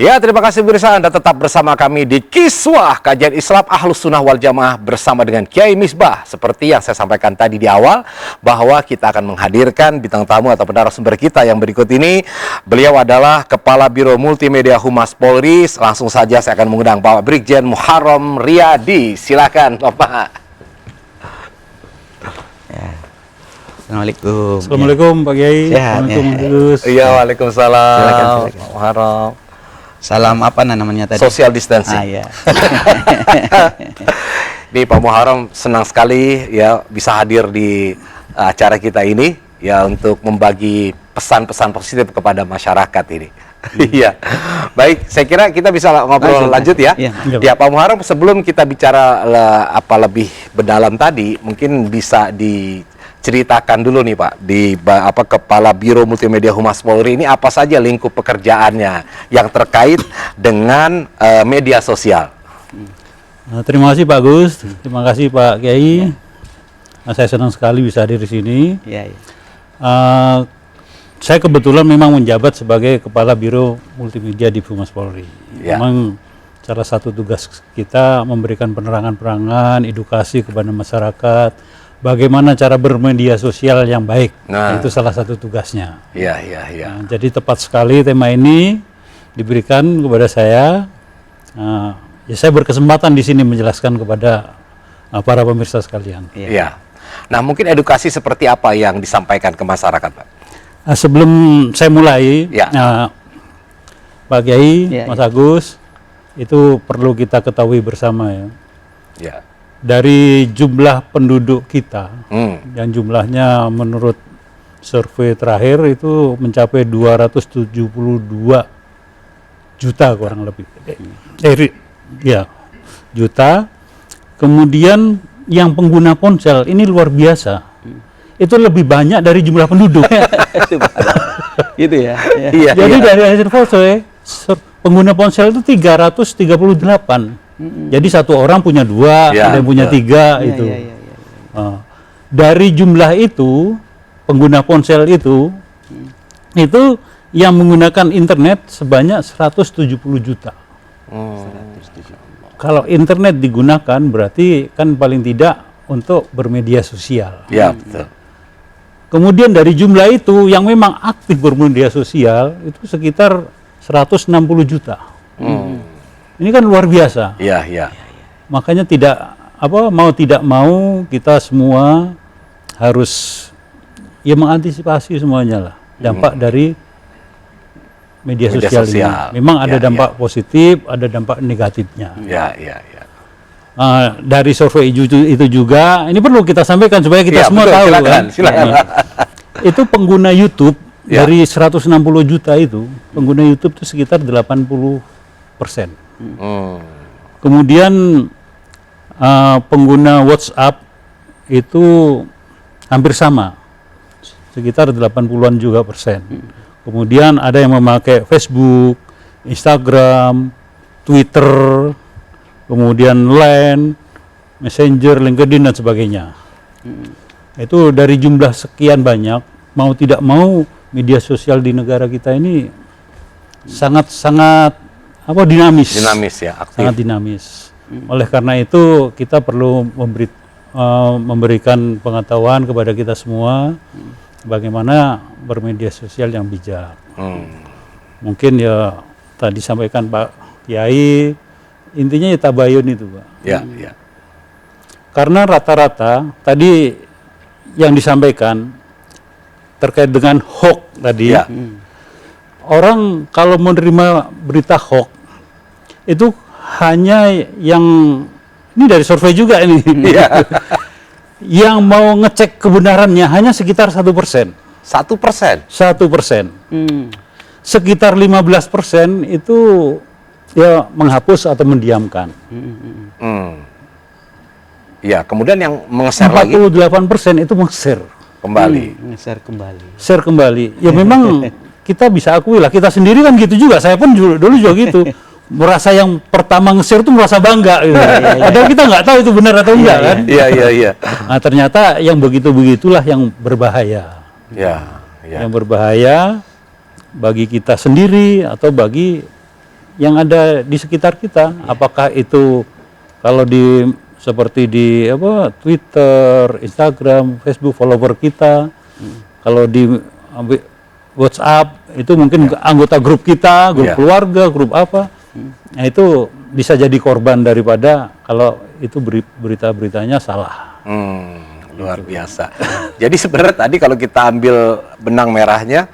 Ya, terima kasih pemirsa, Anda tetap bersama kami di Kiswah Kajian Islam Ahlus Sunnah wal Jamaah bersama dengan Kiai Misbah. Seperti yang saya sampaikan tadi di awal, bahwa kita akan menghadirkan bintang tamu atau narasumber kita yang berikut ini. Beliau adalah Kepala Biro Multimedia Humas Polri. Langsung saja saya akan mengundang Bapak Brigjen Muharram Riyadi. Silakan, Bapak. Ya. Assalamualaikum. Assalamualaikum Pak Kiai. Assalamualaikum Gus. Iya, waalaikumsalam. Silakan. Muharram. Salam apa namanya tadi? Social distancing. Ya. Ini Pak Muharram senang sekali ya bisa hadir di acara kita ini ya untuk membagi pesan-pesan positif kepada masyarakat ini. Iya. Baik, saya kira kita bisa ngobrol lanjut ya. Ya, Pak Muharram, sebelum kita bicara apa lebih mendalam tadi, mungkin bisa diceritakan dulu nih Pak, di Kepala Biro Multimedia Humas Polri ini apa saja lingkup pekerjaannya yang terkait dengan media sosial. Nah, terima kasih Pak Gus, terima kasih Pak Kiai. Nah, saya senang sekali bisa hadir di sini. Ya. Saya kebetulan memang menjabat sebagai Kepala Biro Multimedia di Humas Polri. Ya. Memang salah satu tugas kita memberikan penerangan-penerangan, edukasi kepada masyarakat, bagaimana cara bermedia sosial yang baik. Nah, itu salah satu tugasnya. Iya. Nah, jadi tepat sekali tema ini diberikan kepada saya. Ya, saya berkesempatan di sini menjelaskan kepada para pemirsa sekalian. Iya. Nah, mungkin edukasi seperti apa yang disampaikan ke masyarakat, Pak? Sebelum saya mulai, Ya. Pak Kiai, Ya, Mas Agus, itu perlu kita ketahui bersama ya. Ya. Dari jumlah penduduk kita, Hmm. yang jumlahnya menurut survei terakhir itu mencapai 272 juta kurang lebih. Ya, juta. Kemudian yang pengguna ponsel ini luar biasa. Itu lebih banyak dari jumlah penduduk. Gitu ya. Iya. Jadi dari hasil survei, pengguna ponsel itu 338. Jadi satu orang punya dua, Ya, ada yang punya tiga itu. Dari jumlah itu, pengguna ponsel itu yang menggunakan internet sebanyak 170 juta. Kalau internet digunakan berarti kan paling tidak untuk bermedia sosial. Ya, betul. Kemudian dari jumlah itu yang memang aktif bermedia sosial itu sekitar 160 juta. Ini kan luar biasa. Iya. Makanya tidak mau kita semua harus ya mengantisipasi semuanya lah dampak dari media sosial ini. Memang ada dampak positif, ada dampak negatifnya. Iya. Dari survei itu juga ini perlu kita sampaikan supaya kita semua betul, tahu silakan. Itu pengguna YouTube dari 160 juta itu pengguna YouTube itu sekitar 80%. Kemudian pengguna WhatsApp itu hampir sama, sekitar 80-an juga persen. Kemudian ada yang memakai Facebook, Instagram, Twitter, kemudian Line, Messenger, LinkedIn dan sebagainya. Itu dari jumlah sekian banyak, mau tidak mau media sosial di negara kita ini sangat dinamis. Dinamis ya, aktif. Sangat dinamis. Oleh karena itu kita perlu memberikan pengetahuan kepada kita semua bagaimana bermedia sosial yang bijak. Mungkin ya tadi sampaikan Pak Kiai, intinya ya tabayun itu Pak. Ya. Karena rata-rata tadi yang disampaikan terkait dengan hoax tadi, orang kalau menerima berita hoax itu hanya yang ini dari survei juga ini, yang mau ngecek kebenarannya hanya sekitar 1%. 1%. Sekitar 15% itu ya menghapus atau mendiamkan. Ya, kemudian yang meng-share lagi 48% itu meng-share kembali. Share kembali. Ya memang kita bisa akui lah, kita sendiri kan gitu juga. Saya pun dulu juga gitu. Merasa yang pertama nge-share itu merasa bangga gitu. Padahal kita nggak tahu itu benar atau enggak kan. Iya. Nah, ternyata yang begitu-begitulah yang berbahaya. Ya. Yang berbahaya bagi kita sendiri atau bagi yang ada di sekitar kita. Apakah itu kalau seperti di Twitter, Instagram, Facebook follower kita, kalau di WhatsApp itu mungkin anggota grup kita, grup keluarga, grup apa. Nah, itu bisa jadi korban daripada kalau itu berita-beritanya salah. Luar biasa. Jadi sebenarnya tadi kalau kita ambil benang merahnya,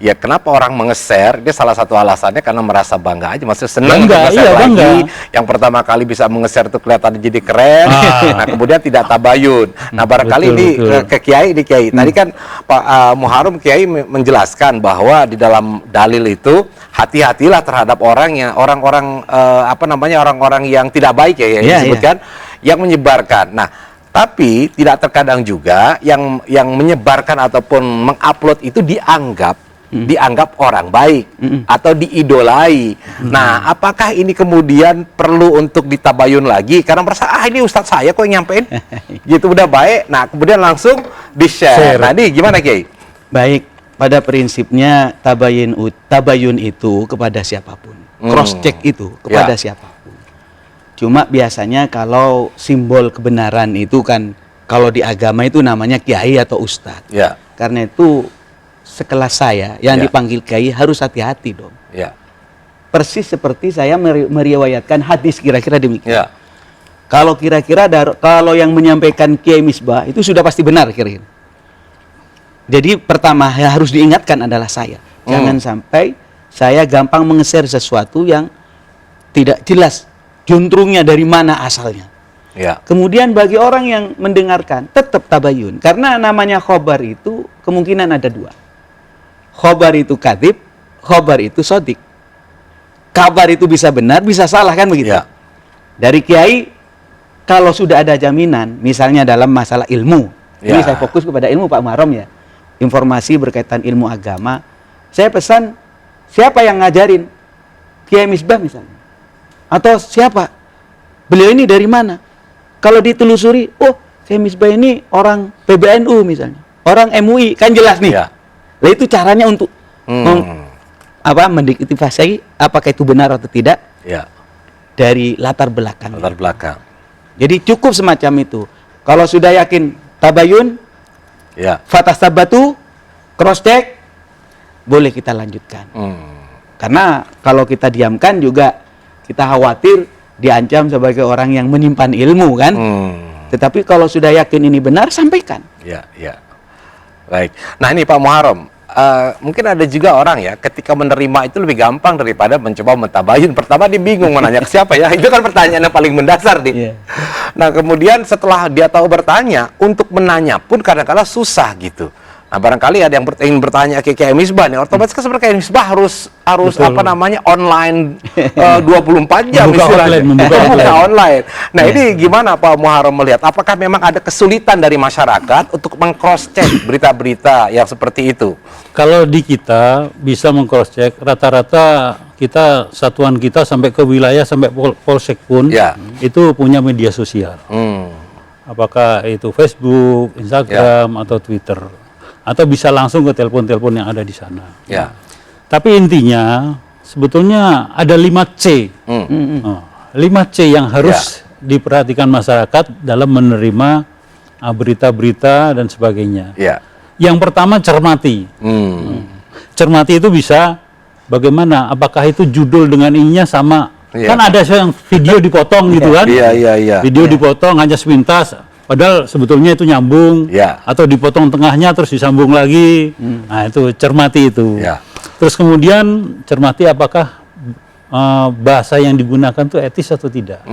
ya kenapa orang mengeser? Dia salah satu alasannya karena merasa bangga aja, maksudnya senang mengeser lagi. Bangga. Yang pertama kali bisa mengeser itu kelihatan jadi keren. Nah kemudian tidak tabayun. Nah barangkali betul. Ke Kiai, di Kiai. Tadi kan Pak Muharram Kiai menjelaskan bahwa di dalam dalil itu hati-hatilah terhadap orang yang tidak baik ya, disebutkan yang menyebarkan. Nah tapi tidak terkadang juga yang menyebarkan ataupun mengupload itu dianggap orang baik atau diidolai. Nah, apakah ini kemudian perlu untuk ditabayun lagi karena merasa ini ustadz saya kok yang nyampein gitu udah baik. Nah, kemudian langsung di-share. Nah, ini gimana Kiai? Baik, pada prinsipnya tabayun itu kepada siapapun. Cross check itu kepada siapapun. Cuma biasanya kalau simbol kebenaran itu kan kalau di agama itu namanya kiai atau ustadz. Karena itu sekelas saya yang dipanggil kiai harus hati-hati dong. Persis seperti saya meriwayatkan hadis kira-kira demikian. Kalau kira-kira kalau yang menyampaikan Kiai Misbah itu sudah pasti benar kira-kira. Jadi pertama yang harus diingatkan adalah saya. Jangan sampai saya gampang mengeser sesuatu yang tidak jelas juntrungnya dari mana asalnya. Kemudian bagi orang yang mendengarkan tetap tabayun. Karena namanya khobar itu kemungkinan ada dua. Khobar itu kadhib, khobar itu sodik. Kabar itu bisa benar, bisa salah kan begitu. Dari Kiai, kalau sudah ada jaminan, misalnya dalam masalah ilmu. Ini saya fokus kepada ilmu Pak Muharram ya. Informasi berkaitan ilmu agama. Saya pesan, siapa yang ngajarin? Kiai Misbah misalnya. Atau siapa? Beliau ini dari mana? Kalau ditelusuri, Kiai Misbah ini orang PBNU misalnya. Orang MUI, kan jelas nih. Nah itu caranya untuk mendiktifikasi apakah itu benar atau tidak dari latar belakang. Jadi cukup semacam itu. Kalau sudah yakin tabayun, fatas tabatu, cross check, boleh kita lanjutkan. Karena kalau kita diamkan juga kita khawatir diancam sebagai orang yang menyimpan ilmu kan. Tetapi kalau sudah yakin ini benar, sampaikan. Baik. Nah ini Pak Muharram, mungkin ada juga orang ya ketika menerima itu lebih gampang daripada mencoba mentabayun. Pertama dia bingung menanya ke siapa ya, itu kan pertanyaan yang paling mendasar nih. Nah kemudian setelah dia tahu bertanya, untuk menanya pun kadang-kadang susah gitu. Nah barangkali ada yang ingin bertanya ke Kiai Misbah nih, otomatis kan sebenarnya Kiai Misbah harus online 24 jam membuka online. Nah ini gimana Pak Muharram melihat? Apakah memang ada kesulitan dari masyarakat untuk meng-cross check berita-berita yang seperti itu? Kalau di kita bisa meng-cross check, rata-rata kita satuan kita sampai ke wilayah sampai polsek pun itu punya media sosial. Apakah itu Facebook, Instagram atau Twitter. Atau bisa langsung ke telepon-telepon yang ada di sana. Tapi intinya sebetulnya ada 5C. 5C yang harus diperhatikan masyarakat dalam menerima berita-berita dan sebagainya. Yang pertama cermati. Cermati itu bisa bagaimana? Apakah itu judul dengan ininya sama? Kan ada yang video dipotong gitu kan? Video dipotong hanya sepintas. Padahal sebetulnya itu nyambung, atau dipotong tengahnya terus disambung lagi. Nah itu cermati itu. Terus kemudian cermati apakah bahasa yang digunakan itu etis atau tidak.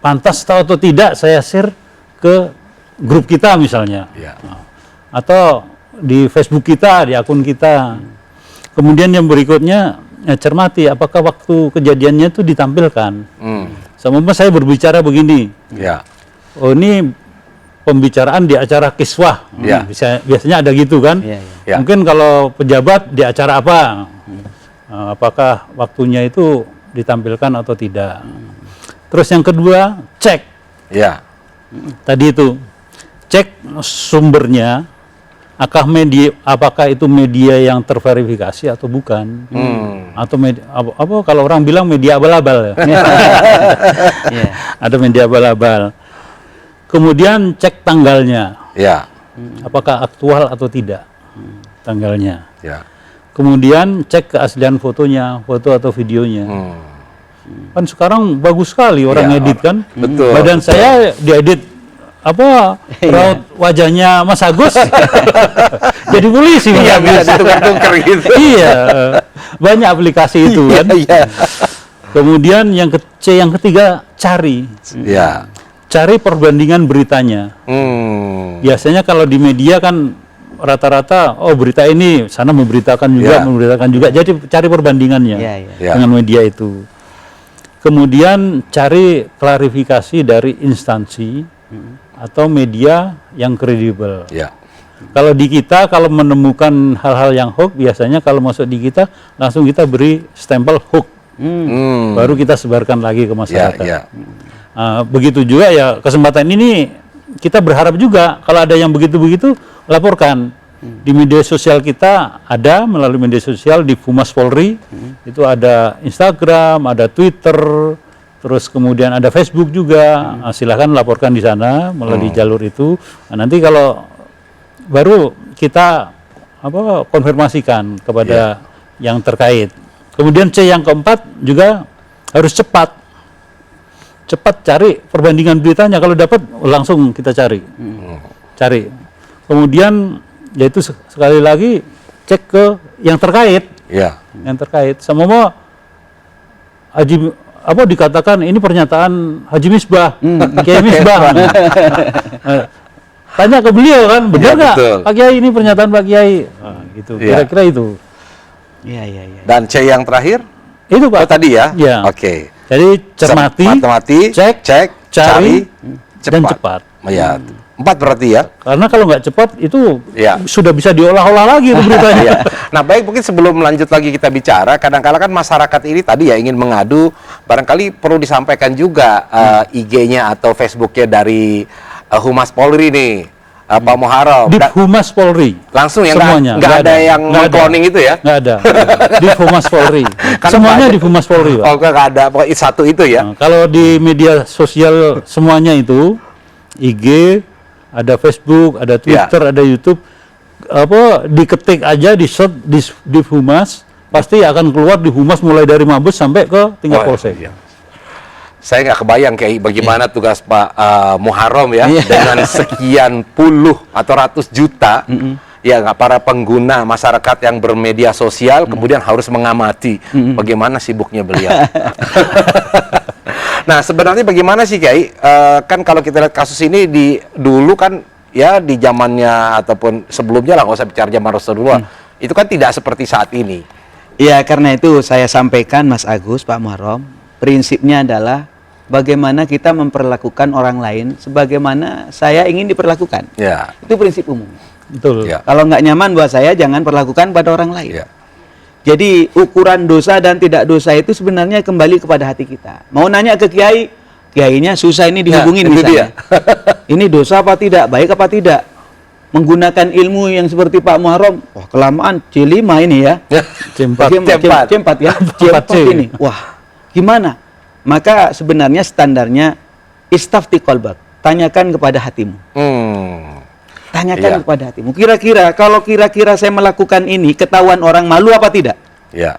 Pantas atau tidak saya share ke grup kita misalnya. Atau di Facebook kita, di akun kita. Kemudian yang berikutnya cermati apakah waktu kejadiannya itu ditampilkan. Sama saya berbicara begini. Oh ini pembicaraan di acara kiswah, biasanya ada gitu kan. Mungkin kalau pejabat di acara apa, apakah waktunya itu ditampilkan atau tidak. Terus yang kedua cek, tadi itu cek sumbernya, apakah itu media yang terverifikasi atau bukan. atau apa kalau orang bilang media abal-abal ya. Iya. Ada media abal-abal. Kemudian cek tanggalnya, Ya. apakah aktual atau tidak tanggalnya. Ya. Kemudian cek keaslian fotonya, foto atau videonya. Kan sekarang bagus sekali orang Iya, edit kan. betul, Badan betul. saya diedit apa raut wajahnya Mas Agus jadi polisi Mas Iya, Agus. bisa ditukar-tukar gitu. Iya, banyak aplikasi itu kan. Iya. Kemudian yang ketiga cari Ya. perbandingan beritanya. Biasanya kalau di media kan rata-rata berita ini sana memberitakan juga, Ya. jadi cari perbandingannya Iya, iya. Ya. dengan media itu. Kemudian cari klarifikasi dari instansi atau media yang kredibel. Ya. Kalau di kita, kalau menemukan hal-hal yang hoax, biasanya kalau masuk di kita, langsung kita beri stempel hoax. Baru kita sebarkan lagi ke masyarakat. Ya. Begitu juga ya, kesempatan ini kita berharap juga, kalau ada yang begitu-begitu, laporkan. Di media sosial kita ada, melalui media sosial di Humas Polri, itu ada Instagram, ada Twitter, terus kemudian ada Facebook juga. Silahkan laporkan di sana melalui jalur itu. Nanti kalau baru kita konfirmasikan kepada yang terkait. Kemudian C yang keempat juga harus cepat cari perbandingan beritanya. Kalau dapat langsung kita cari. Kemudian yaitu sekali lagi cek ke yang terkait. Ya. Yang terkait sama Haji dikatakan ini pernyataan Haji Misbah, Kiai Misbah. Tanya ke beliau kan, benar nggak Pak Kiai ini pernyataan Pak Kiai? Gitu. Kira-kira itu. Iya. Dan C yang terakhir? Itu Pak. Tadi ya? Iya. Oke. Jadi cermati, cek, cari, dan cepat. Ya. 4 berarti ya? Karena kalau nggak cepat itu sudah bisa diolah-olah lagi itu beritanya. Iya. Nah, baik, mungkin sebelum lanjut lagi kita bicara, kadang-kala kan masyarakat ini tadi ya ingin mengadu, barangkali perlu disampaikan juga IG-nya atau Facebook-nya dari Humas Polri nih, Pak Muharrem. Di Humas Polri. Langsung ya, semuanya. Nggak ada yang cloning itu ya? Nggak ada. Di Humas Polri. Semuanya di Humas Polri, Pak. Oh, nggak ada, pokoknya satu itu ya? Nah, kalau di media sosial semuanya itu, IG, ada Facebook, ada Twitter, ada YouTube, diketik aja di search di Humas, pasti akan keluar di Humas mulai dari Mabes sampai ke tingkat polsek. Iya. Saya nggak kebayang kayak bagaimana tugas Pak Muharrem ya, dengan sekian puluh atau ratus juta ya para pengguna masyarakat yang bermedia sosial kemudian harus mengamati bagaimana sibuknya beliau. Nah, sebenarnya bagaimana sih Kiai? Kan kalau kita lihat kasus ini dulu kan ya di zamannya ataupun sebelumnya lah, nggak usah bicara zaman Rasulullah, itu kan tidak seperti saat ini. Iya, karena itu saya sampaikan Mas Agus, Pak Muharrem, prinsipnya adalah bagaimana kita memperlakukan orang lain sebagaimana saya ingin diperlakukan. Ya. Itu prinsip umum. Betul. Ya. Kalau nggak nyaman buat saya, jangan perlakukan pada orang lain. Ya. Jadi ukuran dosa dan tidak dosa itu sebenarnya kembali kepada hati kita. Mau nanya ke kiai, kiainya susah ini dihubungin misalnya. Ini dosa apa tidak, baik apa tidak. Menggunakan ilmu yang seperti Pak Muharrem, wah kelamaan C5 ini ya. C4 C4 ya. C4 ini. Wah, gimana? Maka sebenarnya standarnya istafti qalbak. Tanyakan kepada hatimu. Tanyakan kepada hatimu. Kira-kira kalau kira-kira saya melakukan ini ketahuan orang, malu apa tidak? Ya.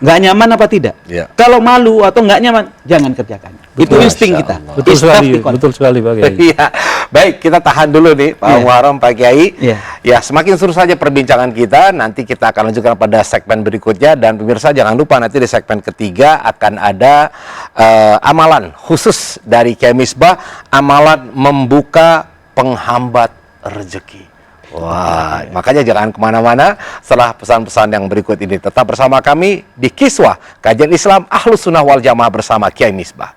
Nggak nyaman apa tidak? Ya. Kalau malu atau nggak nyaman, jangan kerjakan. Itu insting kita. Betul sekali Pak Kiai. Iya. Baik, kita tahan dulu nih Pak Muharrem, Pak Kiai. Ya, semakin seru saja perbincangan kita. Nanti kita akan lanjutkan pada segmen berikutnya, dan pemirsa jangan lupa nanti di segmen ketiga akan ada amalan khusus dari Kiai Misbah, amalan membuka penghambat rezeki. Wah, makanya jangan kemana-mana setelah pesan-pesan yang berikut ini. Tetap bersama kami di Kiswah, kajian Islam Ahlus Sunnah wal Jamaah bersama Kiai Misbah.